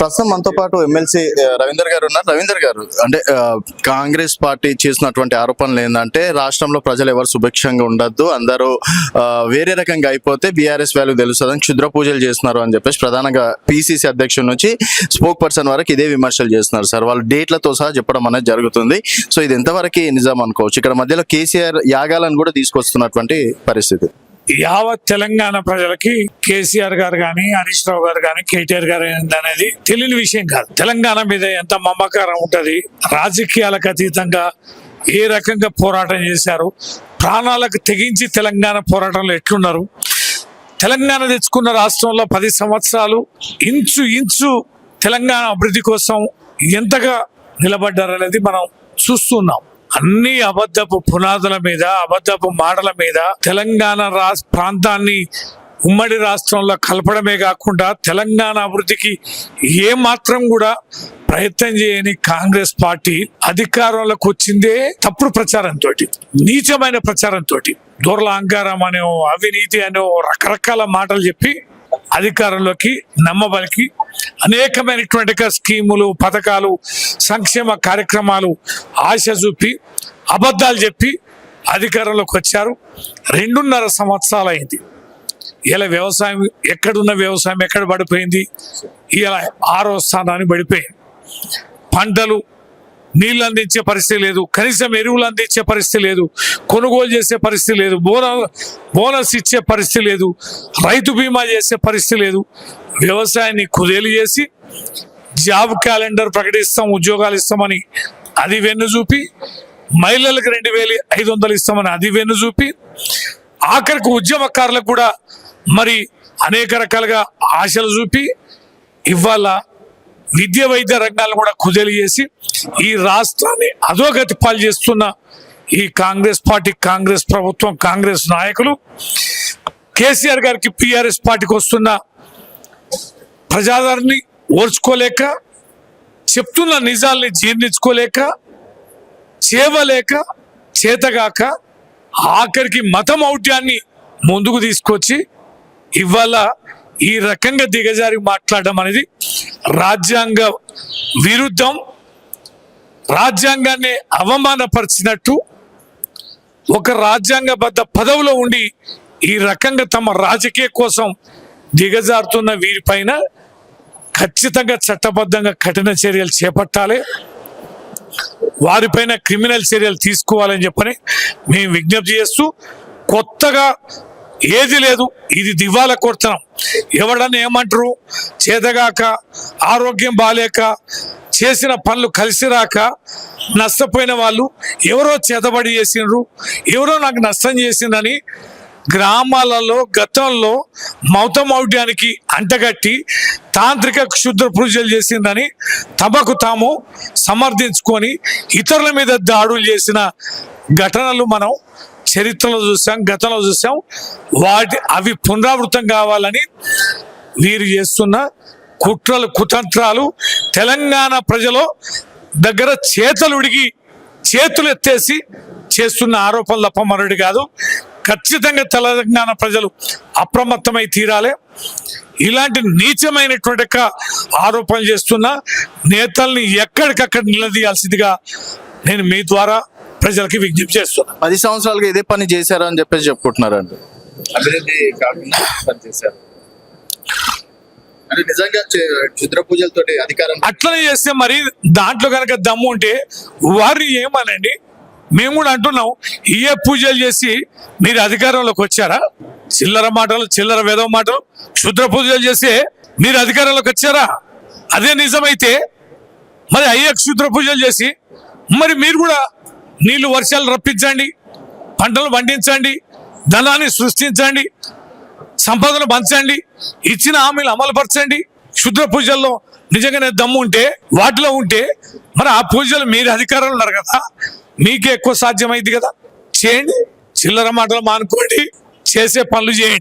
ప్రస్తుతం మనతో పాటు ఎమ్మెల్సీ రవీందర్ గారు ఉన్నారు. రవీందర్ గారు, అంటే కాంగ్రెస్ పార్టీ చేసినటువంటి ఆరోపణలు ఏంటంటే రాష్ట్రంలో ప్రజలు ఎవరు సుభిక్షంగా ఉండొద్దు, అందరూ వేరే రకంగా అయిపోతే బీఆర్ఎస్ వాల్యూ తెలుస్తుందని క్షుద్ర పూజలు చేస్తున్నారు అని చెప్పేసి ప్రధానంగా పిసిసి అధ్యక్షుడి నుంచి స్పోక్ పర్సన్ వరకు ఇదే విమర్శలు చేస్తున్నారు సార్. వాళ్ళు డేట్లతో సహా చెప్పడం అనేది జరుగుతుంది. సో ఇది ఎంతవరకు నిజం అనుకోవచ్చు? ఇక్కడ మధ్యలో కేసీఆర్ యాగాలను కూడా తీసుకొస్తున్నటువంటి పరిస్థితి. యావత్ తెలంగాణ ప్రజలకి కేసీఆర్ గారు కానీ, హరీష్ రావు గారు కానీ, కేటీఆర్ గారు అనేది తెలియని విషయం కాదు. తెలంగాణ మీద ఎంత మమకారం ఉంటది, రాజకీయాలకు అతీతంగా ఏ రకంగా పోరాటం చేశారు, ప్రాణాలకు తెగించి తెలంగాణ పోరాటంలో ఎట్లున్నారు, తెలంగాణ తెచ్చుకున్న రాష్ట్రంలో 10 సంవత్సరాలు ఇంచు తెలంగాణ అభివృద్ధి కోసం ఎంతగా నిలబడ్డారనేది మనం చూస్తున్నాం. అన్ని అబద్ధపు పునాదుల మీద, అబద్ధపు మాటల మీద తెలంగాణ ప్రాంతాన్ని ఉమ్మడి రాష్ట్రంలో కలపడమే కాకుండా తెలంగాణ అభివృద్ధికి ఏ మాత్రం కూడా ప్రయత్నం చేయని కాంగ్రెస్ పార్టీ అధికారంలోకి వచ్చిందే తప్పుడు ప్రచారంతో, నీచమైన ప్రచారంతో, దూరల అహంకారం అనో, అవినీతి అనో రకరకాల మాటలు చెప్పి అధికారంలోకి నమ్మబలికి అనేకమైనటువంటి స్కీములు, పథకాలు, సంక్షేమ కార్యక్రమాలు ఆశ చూపి అబద్ధాలు చెప్పి అధికారంలోకి వచ్చారు. 2.5 సంవత్సరాలు అయింది. ఇలా వ్యవసాయం ఎక్కడున్న వ్యవసాయం ఎక్కడ పడిపోయింది? ఇలా 6వ స్థానాన్ని పడిపోయింది. పంటలు నీళ్లు అందించే పరిస్థితి లేదు, కనీసం ఎరువులు అందించే పరిస్థితి లేదు, కొనుగోలు చేసే పరిస్థితి లేదు, బోనస్ ఇచ్చే పరిస్థితి లేదు, రైతు బీమా చేసే పరిస్థితి లేదు. వ్యవసాయాన్ని కుదేలు చేసి జాబ్ క్యాలెండర్ ప్రకటిస్తాం, ఉద్యోగాలు ఇస్తామని అది వెన్ను చూపి, మహిళలకు 2,500 ఇస్తామని అది వెన్ను చూపి, ఆఖరికి ఉద్యమకారులకు కూడా మరి అనేక రకాలుగా ఆశలు చూపి ఇవాళ విద్య వైద్య రంగాలను కూడా కుదేలు చేసి ఈ రాష్ట్రాన్ని అధోగతి పాలు చేస్తున్న ఈ కాంగ్రెస్ పార్టీ, కాంగ్రెస్ ప్రభుత్వం, కాంగ్రెస్ నాయకులు కేసీఆర్ గారికి, పిఆర్ఎస్ పార్టీకి వస్తున్న ప్రజాదరణని ఓర్చుకోలేక, చెప్తున్న నిజాల్ని జీర్ణించుకోలేక, చేవలేక, చేతగాక ఆఖరికి మతమౌఢ్యాన్ని ముందుకు తీసుకొచ్చి ఇవాళ ఈ రకంగా దిగజారి మాట్లాడడం అనేది రాజ్యాంగ విరుద్ధం, రాజ్యాంగాన్ని అవమానపరిచినట్టు. ఒక రాజ్యాంగబద్ధ పదవిలో ఉండి ఈ రకంగా తమ రాజకీయ కోసం దిగజారుతున్న వీరిపైన ఖచ్చితంగా చట్టబద్ధంగా కఠిన చర్యలు చేపట్టాలి, వారిపైన క్రిమినల్ చర్యలు తీసుకోవాలని చెప్పని మేము విజ్ఞప్తి చేస్తూ, కొత్తగా ఏది లేదు, ఇది దివాలా కొడుతున్నాం. ఎవడన్నా ఏమంటారు, చేతగాక, ఆరోగ్యం బాలేక, చేసిన పనులు కలిసి రాక నష్టపోయిన వాళ్ళు ఎవరో చేతబడి చేసిండ్రు, ఎవరో నాకు నష్టం చేసిందని గ్రామాలలో గతంలో మౌతమౌఢ్యానికి అంటగట్టి తాంత్రిక క్షుద్ర పూజలు చేసిందని తమకు తాము సమర్థించుకొని ఇతరుల మీద దాడులు చేసిన ఘటనలు మనం చరిత్రలో చూసాం, గతంలో చూసాం. అవి పునరావృతం కావాలని వీరు చేస్తున్న కుట్రలు, కుతంత్రాలు తెలంగాణ ప్రజల దగ్గర చేతులుడిగి చేతులు ఎత్తేసి చేస్తున్న ఆరోపణలు తప్ప మరొకటి కాదు. ఖచ్చితంగా తెలంగాణ ప్రజలు అప్రమత్తమై తీరాలి. ఇలాంటి నీచమైనటువంటి ఆరోపణలు చేస్తున్న నేతల్ని ఎక్కడికక్కడ నిలదీయాల్సిందిగా నేను మీ ద్వారా ప్రజలకి విజ్ఞప్తి చేస్తున్నా. 10 సంవత్సరాలుగా ఇదే పని చేశారు అని చెప్పేసి చెప్పుకుంటున్నారండి. అభివృద్ధి కాకుండా పని చేశారు అంటే నిజంగా క్షుద్ర పూజలతో అధికారం అట్లనే చేస్తే మరి దాంట్లో కనుక దమ్ము ఉంటే వారిని ఏమనండి. మేము కూడా అంటున్నాం, ఏ పూజలు చేసి మీరు అధికారంలోకి వచ్చారా? చిల్లర మాటలు, చిల్లర వేదవ మాటలు, క్షుద్ర పూజలు చేసి మీరు అధికారంలోకి వచ్చారా? అదే నిజమైతే మరి అయ్యే క్షుద్ర పూజలు చేసి మరి మీరు కూడా నీళ్లు వర్షాలు రప్పించండి, పంటలు పండించండి, ధనాన్ని సృష్టించండి, సంపదను పంచండి, ఇచ్చిన హామీలు అమలుపరచండి. క్షుద్ర పూజల్లో నిజంగానే దమ్ము ఉంటే, వాటిలో ఉంటే మరి ఆ పూజలు మీరు అధికారంలో ఉన్నారు కదా, మీకే ఎక్కువ సాధ్యమైంది కదా, చేయండి. చిల్లర మాటలు మానుకోండి, చేసే పనులు చేయండి.